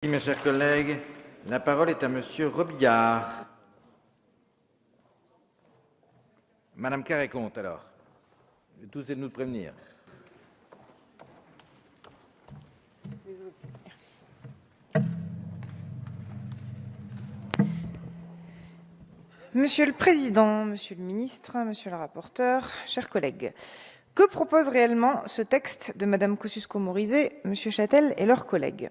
Merci, mes chers collègues. La parole est à Monsieur Robillard. Madame Carré-Comte, alors. Tout c'est de nous prévenir. Monsieur le Président, Monsieur le Ministre, Monsieur le rapporteur, chers collègues, que propose réellement ce texte de Madame Kosciusko-Morizet, Monsieur Châtel et leurs collègues?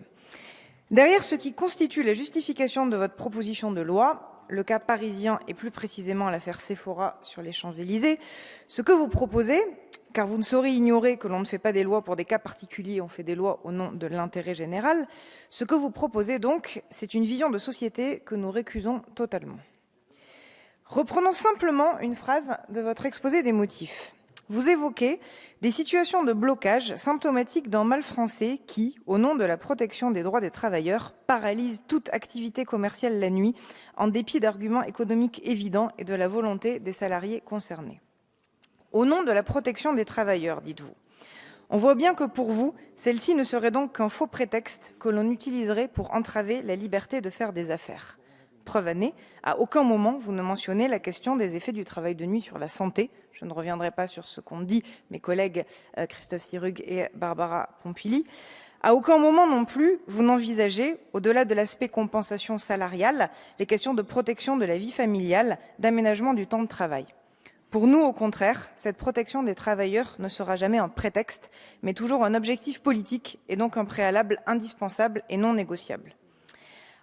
Derrière ce qui constitue la justification de votre proposition de loi, le cas parisien et plus précisément l'affaire Sephora sur les Champs-Élysées, ce que vous proposez, car vous ne saurez ignorer que l'on ne fait pas des lois pour des cas particuliers, on fait des lois au nom de l'intérêt général, ce que vous proposez donc, c'est une vision de société que nous récusons totalement. Reprenons simplement une phrase de votre exposé des motifs. Vous évoquez des situations de blocage symptomatiques d'un mal français qui, au nom de la protection des droits des travailleurs, paralyse toute activité commerciale la nuit, en dépit d'arguments économiques évidents et de la volonté des salariés concernés. Au nom de la protection des travailleurs, dites-vous. On voit bien que pour vous, celle-ci ne serait donc qu'un faux prétexte que l'on utiliserait pour entraver la liberté de faire des affaires. Preuve année, à aucun moment vous ne mentionnez la question des effets du travail de nuit sur la santé. Je ne reviendrai pas sur ce qu'ont dit mes collègues Christophe Sirugue et Barbara Pompili. À aucun moment non plus vous n'envisagez, au-delà de l'aspect compensation salariale, les questions de protection de la vie familiale, d'aménagement du temps de travail. Pour nous, au contraire, cette protection des travailleurs ne sera jamais un prétexte, mais toujours un objectif politique et donc un préalable indispensable et non négociable.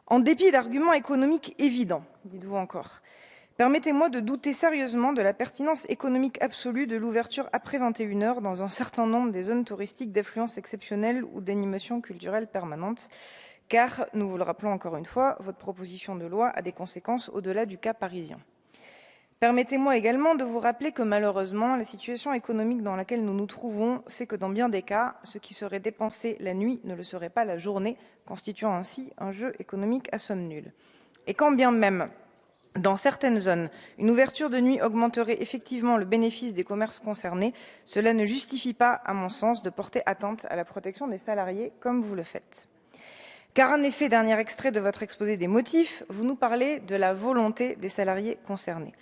En dépit d'arguments économiques évidents, dites-vous encore, permettez-moi de douter sérieusement de la pertinence économique absolue de l'ouverture après 21 heures dans un certain nombre des zones touristiques d'affluence exceptionnelle ou d'animation culturelle permanente, car, nous vous le rappelons encore une fois, votre proposition de loi a des conséquences au-delà du cas parisien. Permettez-moi également de vous rappeler que malheureusement, la situation économique dans laquelle nous nous trouvons fait que dans bien des cas, ce qui serait dépensé la nuit ne le serait pas la journée, constituant ainsi un jeu économique à somme nulle. Et quand bien même, dans certaines zones, une ouverture de nuit augmenterait effectivement le bénéfice des commerces concernés, cela ne justifie pas, à mon sens, de porter atteinte à la protection des salariés comme vous le faites. Car en effet, dernier extrait de votre exposé des motifs, vous nous parlez de la volonté des salariés concernés.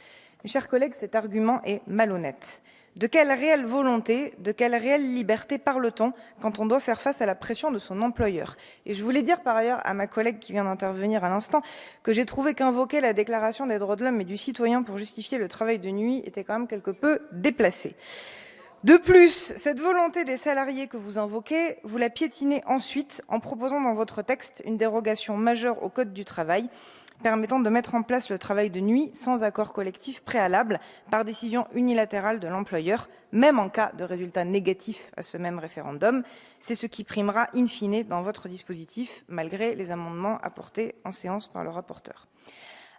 Mes chers collègues, cet argument est malhonnête. De quelle réelle volonté, de quelle réelle liberté parle-t-on quand on doit faire face à la pression de son employeur? Et je voulais dire par ailleurs à ma collègue qui vient d'intervenir à l'instant que j'ai trouvé qu'invoquer la Déclaration des droits de l'homme et du citoyen pour justifier le travail de nuit était quand même quelque peu déplacé. De plus, cette volonté des salariés que vous invoquez, vous la piétinez ensuite en proposant dans votre texte une dérogation majeure au Code du travail, permettant de mettre en place le travail de nuit sans accord collectif préalable par décision unilatérale de l'employeur, même en cas de résultat négatif à ce même référendum. C'est ce qui primera in fine dans votre dispositif, malgré les amendements apportés en séance par le rapporteur.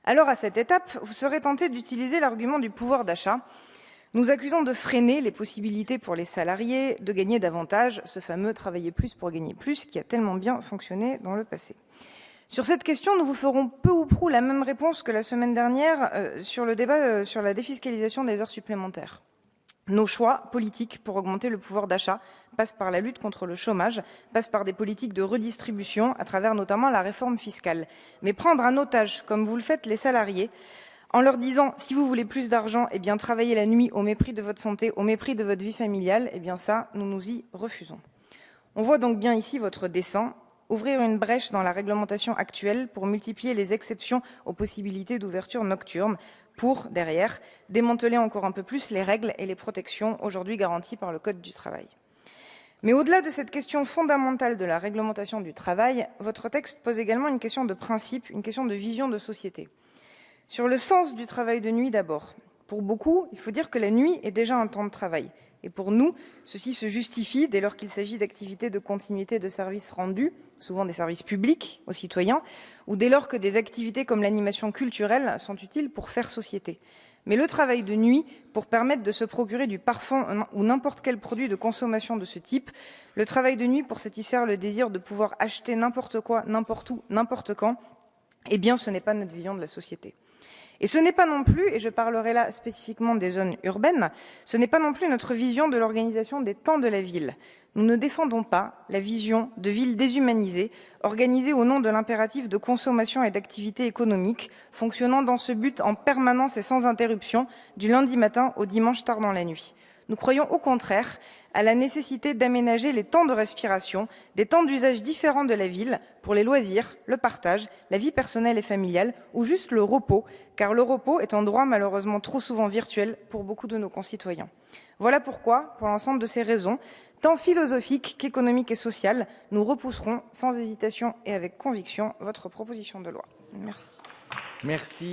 Alors, à cette étape, vous serez tenté d'utiliser l'argument du pouvoir d'achat, nous accusons de freiner les possibilités pour les salariés de gagner davantage, ce fameux « travailler plus pour gagner plus » qui a tellement bien fonctionné dans le passé. Sur cette question, nous vous ferons peu ou prou la même réponse que la semaine dernière sur le débat sur la défiscalisation des heures supplémentaires. Nos choix politiques pour augmenter le pouvoir d'achat passent par la lutte contre le chômage, passent par des politiques de redistribution à travers notamment la réforme fiscale. Mais prendre en otage, comme vous le faites, les salariés, en leur disant, si vous voulez plus d'argent, eh bien, travaillez la nuit au mépris de votre santé, au mépris de votre vie familiale, eh bien, ça, nous nous y refusons. On voit donc bien ici votre dessein, ouvrir une brèche dans la réglementation actuelle pour multiplier les exceptions aux possibilités d'ouverture nocturne, pour, derrière, démanteler encore un peu plus les règles et les protections aujourd'hui garanties par le Code du travail. Mais au-delà de cette question fondamentale de la réglementation du travail, votre texte pose également une question de principe, une question de vision de société. Sur le sens du travail de nuit d'abord. Pour beaucoup, il faut dire que la nuit est déjà un temps de travail. Et pour nous, ceci se justifie dès lors qu'il s'agit d'activités de continuité de services rendus, souvent des services publics aux citoyens, ou dès lors que des activités comme l'animation culturelle sont utiles pour faire société. Mais le travail de nuit, pour permettre de se procurer du parfum ou n'importe quel produit de consommation de ce type, le travail de nuit pour satisfaire le désir de pouvoir acheter n'importe quoi, n'importe où, n'importe quand, eh bien, ce n'est pas notre vision de la société. Et ce n'est pas non plus, et je parlerai là spécifiquement des zones urbaines, ce n'est pas non plus notre vision de l'organisation des temps de la ville. Nous ne défendons pas la vision de ville déshumanisée, organisée au nom de l'impératif de consommation et d'activité économique, fonctionnant dans ce but en permanence et sans interruption, du lundi matin au dimanche tard dans la nuit. Nous croyons au contraire à la nécessité d'aménager les temps de respiration, des temps d'usage différents de la ville pour les loisirs, le partage, la vie personnelle et familiale ou juste le repos, car le repos est un droit malheureusement trop souvent virtuel pour beaucoup de nos concitoyens. Voilà pourquoi, pour l'ensemble de ces raisons, tant philosophiques qu'économiques et sociales, nous repousserons sans hésitation et avec conviction votre proposition de loi. Merci. Merci.